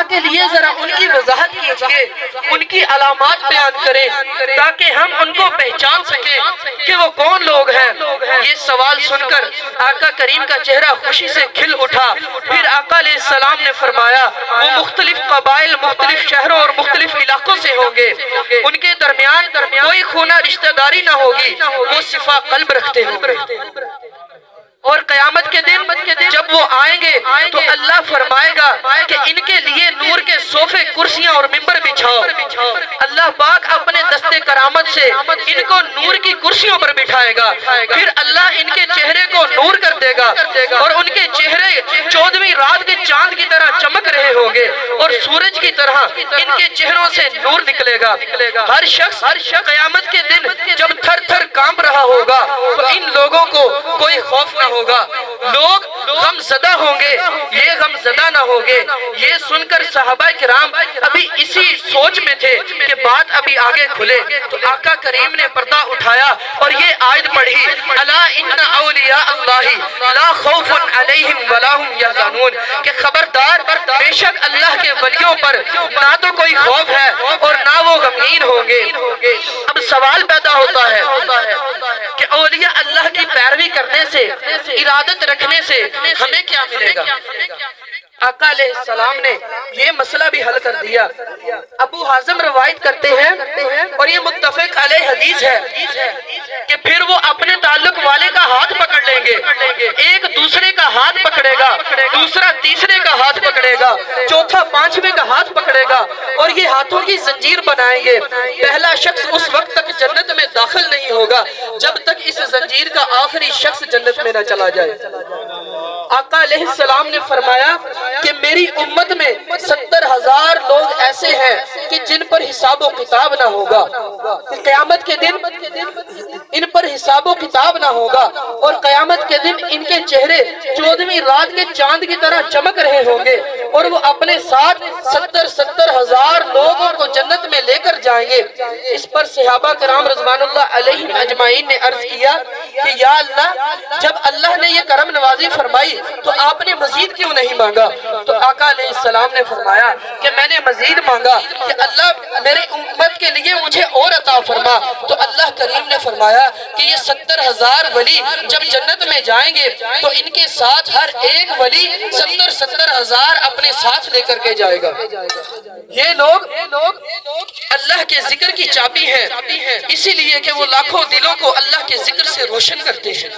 کے لیے ذرا ان کی وضاحت کیجئے، ان کی علامات بیان کریں تاکہ ہم ان کو پہچان سکیں کہ وہ کون لوگ ہیں۔ یہ سوال سن کر آقا کریم کا چہرہ خوشی سے کھل اٹھا۔ پھر آقا علیہ السلام نے فرمایا وہ مختلف قبائل، مختلف شہروں اور مختلف علاقوں سے ہوں گے، ان کے درمیان کوئی خونہ رشتہ داری نہ ہوگی، وہ صفا قلب رکھتے ہوں گے۔ اور قیامت کے دن جب وہ آئیں گے تو اللہ فرمائے گا کہ ان کے لیے نور کے صوفے، کرسیاں اور ممبر بچھاؤ۔ اللہ پاک اپنے دستے کرامت سے ان کو نور کی کرسیوں پر بٹھائے گا، پھر اللہ ان کے چہرے کو نور کر دے گا اور ان کے چہرے 14ویں رات کے چاند کی طرح چمک رہے ہوں گے اور سورج کی طرح ان کے چہروں سے نور نکلے گا۔ ہر شخص قیامت کے دن جب تھر تھر کانپ رہا ہوگا تو ان لوگوں کو کوئی خوف نہ ہوگا، لوگ غم زدہ ہوں گے، یہ غم زدہ نہ ہوں گے۔ یہ سن کر صحابہ کرام ابھی اسی سوچ میں تھے کہ بات ابھی آگے کھلے تو آقا کریم نے پردہ اٹھایا اور یہ آیت پڑھی، الا ان اولیاء اللہ لا خوف علیہم ولا هم یحزنون، کہ خبردار بے شک اللہ کے ولیوں پر نہ تو کوئی خوف ہے اور نہ وہ غمگین ہوں گے۔ اب سوال پیدا ہوتا ہے کہ اولیاء اللہ کی پیروی کرنے سے، ارادت رکھنے سے ہمیں کیا ملے گا؟ آقا علیہ السلام نے یہ مسئلہ بھی حل کر دیا۔ ابو حازم روایت کرتے ہیں اور یہ متفق علیہ حدیث ہے کہ پھر وہ اپنے تعلق والے کا ہاتھ پکڑ لیں گے، ایک دوسرے کا ہاتھ پکڑے گا، دوسرا تیسرے کا ہاتھ پکڑے گا، چوتھا پانچویں کا ہاتھ پکڑے گا اور یہ ہاتھوں کی زنجیر بنائیں گے۔ پہلا شخص اس وقت تک جنت میں داخل نہیں ہوگا جب تک اس زنجیر کا آخری شخص جنت میں نہ چلا جائے۔ آقا علیہ السلام نے فرمایا کہ میری امت میں 70,000 لوگ ایسے ہیں کہ جن پر حساب و کتاب نہ ہوگا، قیامت کے دن ان پر حساب و کتاب نہ ہوگا اور قیامت کے دن ان کے چہرے 14ویں رات کے چاند کی طرح چمک رہے ہوں گے اور وہ اپنے ساتھ 70,000 لوگوں کو جنت میں لے کر جائیں گے۔ اس پر صحابہ کرام رضوان اللہ علیہم اجمعین نے عرض کیا کہ یا اللہ، جب اللہ نے یہ کرم نوازی فرمائی تو آپ نے مزید کیوں نہیں مانگا؟ تو آقا علیہ السلام نے فرمایا کہ میں نے مزید مانگا کہ اللہ میرے امت کے لیے مجھے اور عطا فرما۔ تو اللہ کریم نے فرمایا کہ یہ 70,000 ولی جب جنت میں جائیں گے تو ان کے ساتھ ہر ایک ولی 70,000 اپنے ساتھ لے کر کے جائے گا۔ یہ لوگ اللہ کے ذکر کی چابی ہیں، اسی لیے کہ وہ لاکھوں دلوں کو اللہ کے ذکر سے روشن کرتے ہیں۔